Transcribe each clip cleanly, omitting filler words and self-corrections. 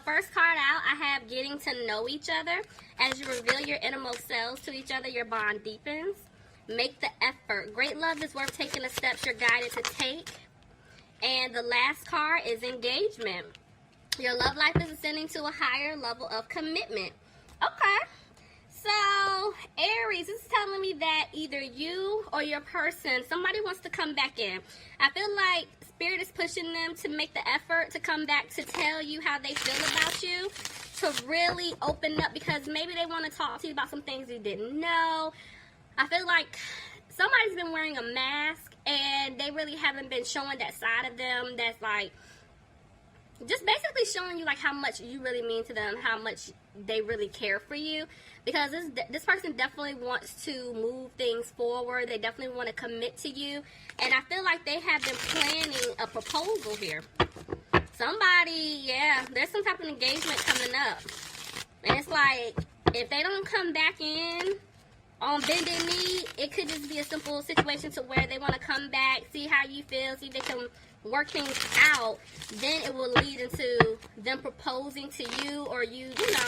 first card out, I have getting to know each other. As you reveal your innermost selves to each other, your bond deepens. Make the effort. Great love is worth taking the steps you're guided to take. And the last card is engagement. Your love life is ascending to a higher level of commitment. Okay. So, Aries, this is telling me that either you or your person, somebody wants to come back in. I feel like Spirit is pushing them to make the effort to come back to tell you how they feel about you, to really open up, because maybe they want to talk to you about some things you didn't know. I feel like somebody's been wearing a mask and they really haven't been showing that side of them that's like, just basically showing you like how much you really mean to them, how much they really care for you, because this person definitely wants to move things forward. They definitely want to commit to you, and I feel like they have been planning a proposal here. Somebody, yeah, there's some type of engagement coming up, and it's like, if they don't come back in on bended knee, it could just be a simple situation to where they want to come back, see how you feel, see if they can work things out. Then it will lead into them proposing to you, or you know,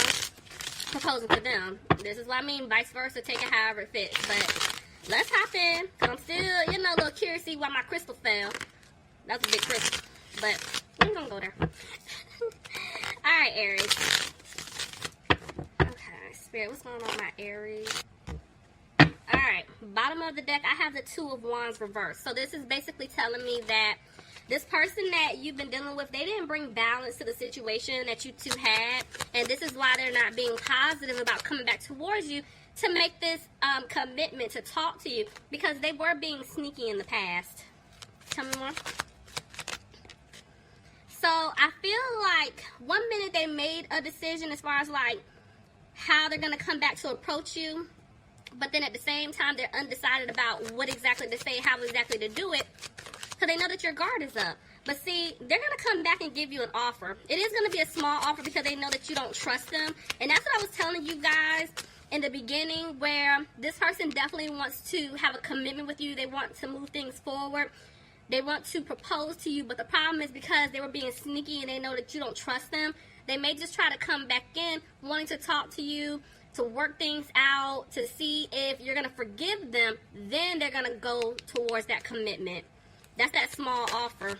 proposing to them. This is what I mean, vice versa, take it however it fits. But let's hop in, because I'm still, you know, a little curious to see why my crystal fell. That's a big crystal, but we're gonna go there. Alright, Aries. Okay, Spirit, what's going on with my Aries? Alright, bottom of the deck, I have the Two of Wands reversed. So this is basically telling me that this person that you've been dealing with, they didn't bring balance to the situation that you two had. And this is why they're not being positive about coming back towards you to make this commitment to talk to you. Because they were being sneaky in the past. Tell me more. So I feel like one minute they made a decision as far as like how they're going to come back to approach you. But then at the same time, they're undecided about what exactly to say, how exactly to do it. So they know that your guard is up. But see, they're going to come back and give you an offer. It is going to be a small offer because they know that you don't trust them. And that's what I was telling you guys in the beginning, where this person definitely wants to have a commitment with you. They want to move things forward. They want to propose to you. But the problem is because they were being sneaky and they know that you don't trust them, they may just try to come back in wanting to talk to you, to work things out, to see if you're going to forgive them. Then they're going to go towards that commitment. That's that small offer.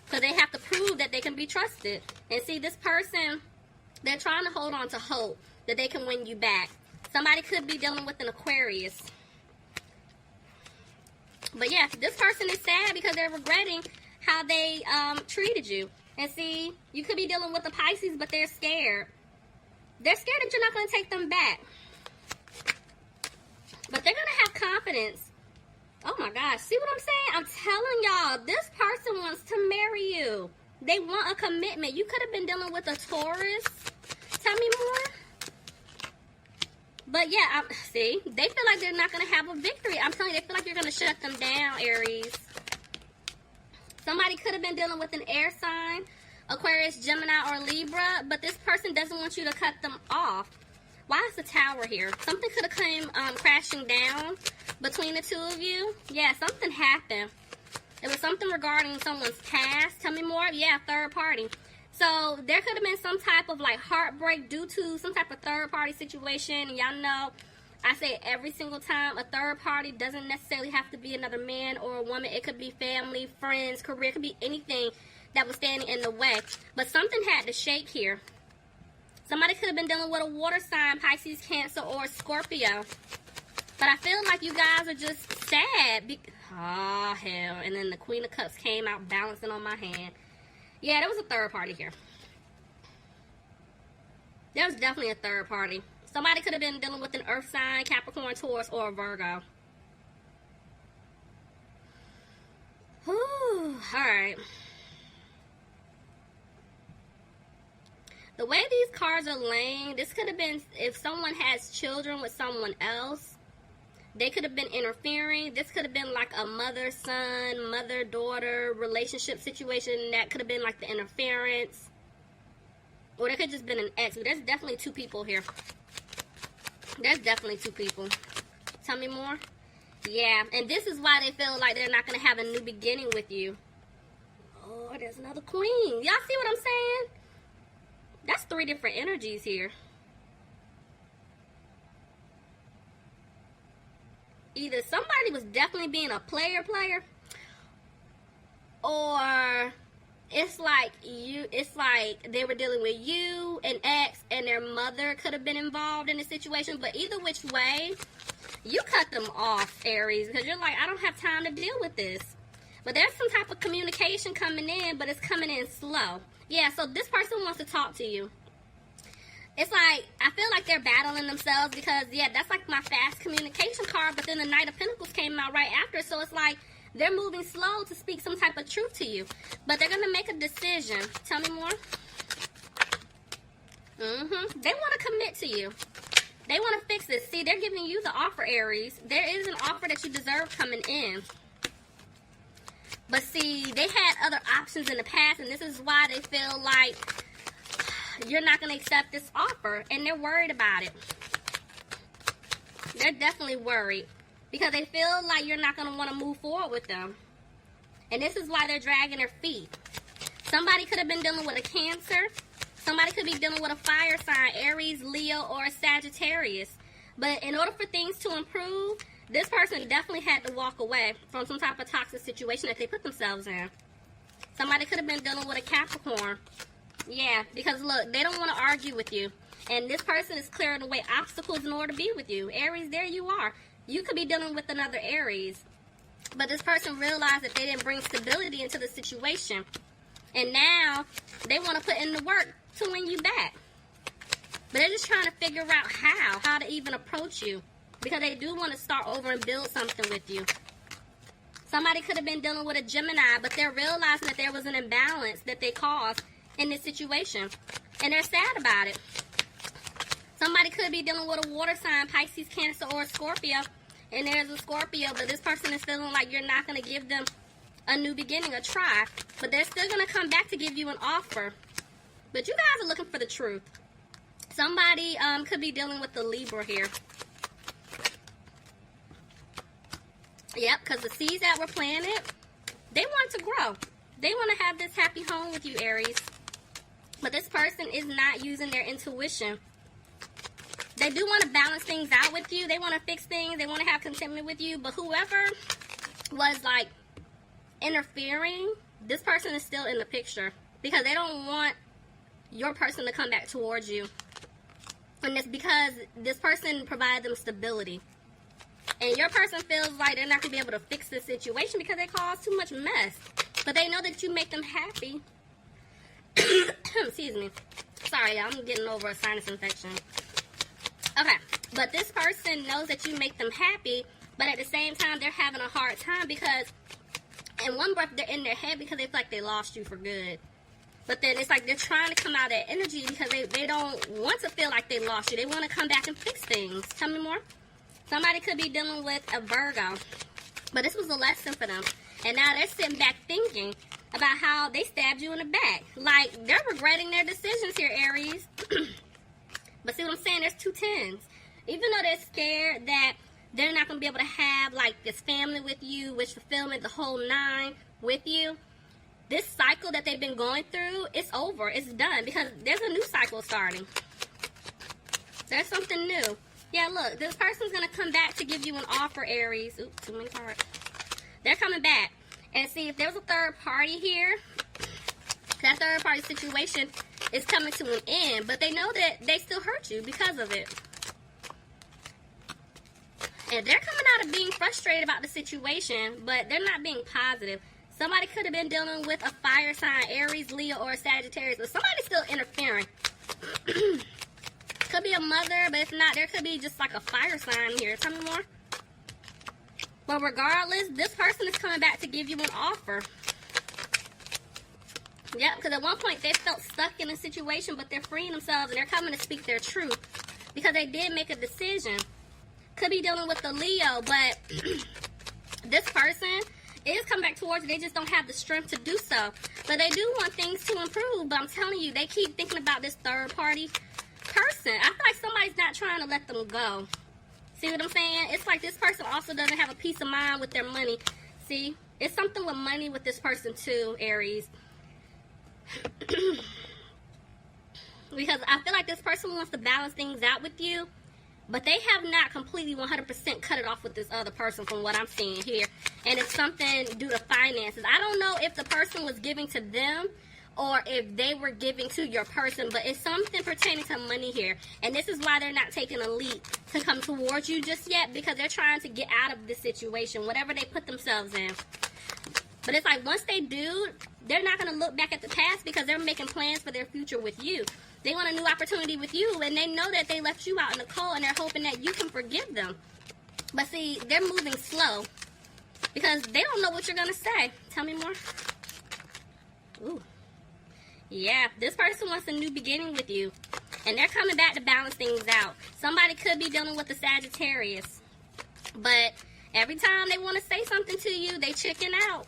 Because they have to prove that they can be trusted. And see, this person, they're trying to hold on to hope that they can win you back. Somebody could be dealing with an Aquarius. But yeah, this person is sad because they're regretting how they treated you. And see, you could be dealing with a Pisces, but they're scared. They're scared that you're not going to take them back. But they're going to have confidence. Oh my gosh, see what I'm saying? I'm telling y'all, this person wants to marry you. They want a commitment. You could have been dealing with a Taurus. Tell me more. But yeah, see, they feel like they're not going to have a victory. I'm telling you, they feel like you're going to shut them down, Aries. Somebody could have been dealing with an air sign, Aquarius, Gemini, or Libra, but this person doesn't want you to cut them off. Why is the Tower here? Something could have came crashing down between the two of you. Yeah, something happened. It was something regarding someone's past. Tell me more. Yeah, third party. So there could have been some type of like heartbreak due to some type of third party situation. And y'all know, I say every single time, a third party doesn't necessarily have to be another man or a woman. It could be family, friends, career. It could be anything that was standing in the way. But something had to shake here. Somebody could have been dealing with a water sign, Pisces, Cancer, or Scorpio. But I feel like you guys are just sad. Oh, hell. And then the Queen of Cups came out balancing on my hand. Yeah, there was a third party here. There was definitely a third party. Somebody could have been dealing with an earth sign, Capricorn, Taurus, or a Virgo. Whew. Alright. The way these cards are laying, this could have been if someone has children with someone else. They could have been interfering. This could have been like a mother-son, mother-daughter relationship situation. That could have been like the interference. Or there could have just been an ex. But there's definitely two people here. There's definitely two people. Tell me more. Yeah, and this is why they feel like they're not going to have a new beginning with you. Oh, there's another queen. Y'all see what I'm saying? three different energies here. Either somebody was definitely being a player, or it's like they were dealing with you, an ex, and their mother could have been involved in the situation. But either which way, you cut them off, Aries, because you're like, I don't have time to deal with this. But there's some type of communication coming in, but it's coming in slow. Yeah, so this person wants to talk to you. It's like, I feel like they're battling themselves because, yeah, that's like my fast communication card, but then the Knight of Pentacles came out right after, so it's like they're moving slow to speak some type of truth to you. But they're going to make a decision. Tell me more. They want to commit to you. They want to fix this. See, they're giving you the offer, Aries. There is an offer that you deserve coming in. But see, they had other options in the past, and this is why they feel like you're not going to accept this offer, and they're worried about it. They're definitely worried because they feel like you're not going to want to move forward with them. And this is why they're dragging their feet. Somebody could have been dealing with a Cancer. Somebody could be dealing with a fire sign, Aries, Leo, or a Sagittarius. But in order for things to improve, this person definitely had to walk away from some type of toxic situation that they put themselves in. Somebody could have been dealing with a Capricorn. Yeah, because look, they don't want to argue with you. And this person is clearing away obstacles in order to be with you. Aries, there you are. You could be dealing with another Aries. But this person realized that they didn't bring stability into the situation. And now they want to put in the work to win you back. But they're just trying to figure out how to even approach you. Because they do want to start over and build something with you. Somebody could have been dealing with a Gemini, but they're realizing that there was an imbalance that they caused in this situation. And they're sad about it. Somebody could be dealing with a water sign, Pisces, Cancer, or Scorpio. And there's a Scorpio, but this person is feeling like you're not going to give them a new beginning, a try. But they're still going to come back to give you an offer. But you guys are looking for the truth. Somebody could be dealing with the Libra here. Yep, because the seeds that were planted, they want to grow. They want to have this happy home with you, Aries. But this person is not using their intuition. They do want to balance things out with you. They want to fix things. They want to have contentment with you. But whoever was, like, interfering, this person is still in the picture. Because they don't want your person to come back towards you. And it's because this person provides them stability. And your person feels like they're not going to be able to fix this situation because they cause too much mess. But they know that you make them happy. Excuse me. Sorry, I'm getting over a sinus infection. Okay, but this person knows that you make them happy, but at the same time, they're having a hard time because in one breath, they're in their head because they feel like they lost you for good. But then it's like they're trying to come out of that energy because they don't want to feel like they lost you. They want to come back and fix things. Tell me more. Somebody could be dealing with a Virgo, but this was a lesson for them. And now they're sitting back thinking about how they stabbed you in the back. Like, they're regretting their decisions here, Aries. But see what I'm saying? There's two tens. Even though they're scared that they're not going to be able to have, like, this family with you, wish fulfillment, the whole nine with you, this cycle that they've been going through, it's over. It's done because there's a new cycle starting. There's something new. Yeah, look, this person's going to come back to give you an offer, Aries. Oops, too many cards. They're coming back. And see, if there's a third party here, that third party situation is coming to an end. But they know that they still hurt you because of it. And they're coming out of being frustrated about the situation, but they're not being positive. Somebody could have been dealing with a fire sign, Aries, Leo, or a Sagittarius, but somebody's still interfering. Could be a mother, but if not, there could be just like a fire sign here. Tell me more. But regardless, this person is coming back to give you an offer. Yep, because at one point they felt stuck in a situation, but they're freeing themselves and they're coming to speak their truth because they did make a decision. Could be dealing with the Leo, but this person is coming back towards you. They just don't have the strength to do so. But they do want things to improve. But I'm telling you, they keep thinking about this third party person. I feel like somebody's not trying to let them go. See what I'm saying? It's like this person also doesn't have a peace of mind with their money. See? It's something with money with this person too, Aries. Because I feel like this person wants to balance things out with you, but they have not completely 100% cut it off with this other person from what I'm seeing here. And it's something due to finances. I don't know if the person was giving to them or if they were giving to your person, but it's something pertaining to money here. And this is why they're not taking a leap to come towards you just yet, because they're trying to get out of this situation, whatever they put themselves in. But it's like once they do, they're not going to look back at the past because they're making plans for their future with you. They want a new opportunity with you, and they know that they left you out in the cold, and they're hoping that you can forgive them. But see, they're moving slow because they don't know what you're going to say. Tell me more. Ooh. Yeah, this person wants a new beginning with you, and they're coming back to balance things out. Somebody could be dealing with a Sagittarius, but every time they want to say something to you, they chicken out,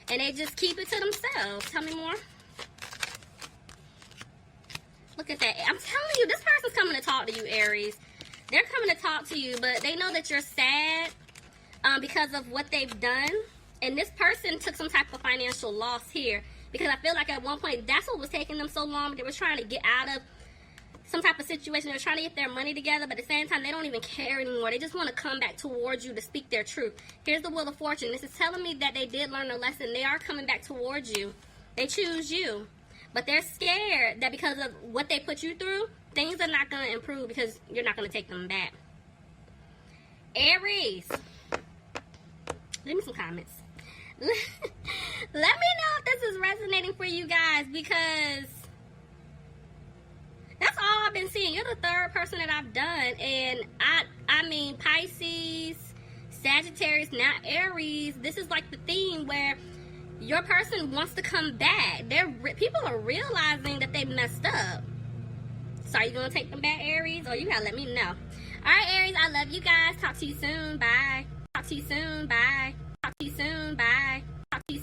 and they just keep it to themselves. Tell me more. Look at that. I'm telling you, this person's coming to talk to you, Aries. They're coming to talk to you, but they know that you're sad because of what they've done. And this person took some type of financial loss here, because I feel like at one point, that's what was taking them so long. They were trying to get out of some type of situation. They were trying to get their money together, but at the same time, they don't even care anymore. They just want to come back towards you to speak their truth. Here's the Wheel of Fortune. This is telling me that they did learn a lesson. They are coming back towards you. They choose you. But they're scared that because of what they put you through, things are not going to improve because you're not going to take them back. Aries. Leave me some comments. Let me know if this is resonating for you guys, because that's all I've been seeing. You're the third person that I've done. And I mean, Pisces, Sagittarius, now Aries. This is like the theme where your person wants to come back. People are realizing that they messed up. So are you going to take them back, Aries? Or you got to let me know. All right, Aries, I love you guys. Talk to you soon. Bye. Talk to you soon. Bye.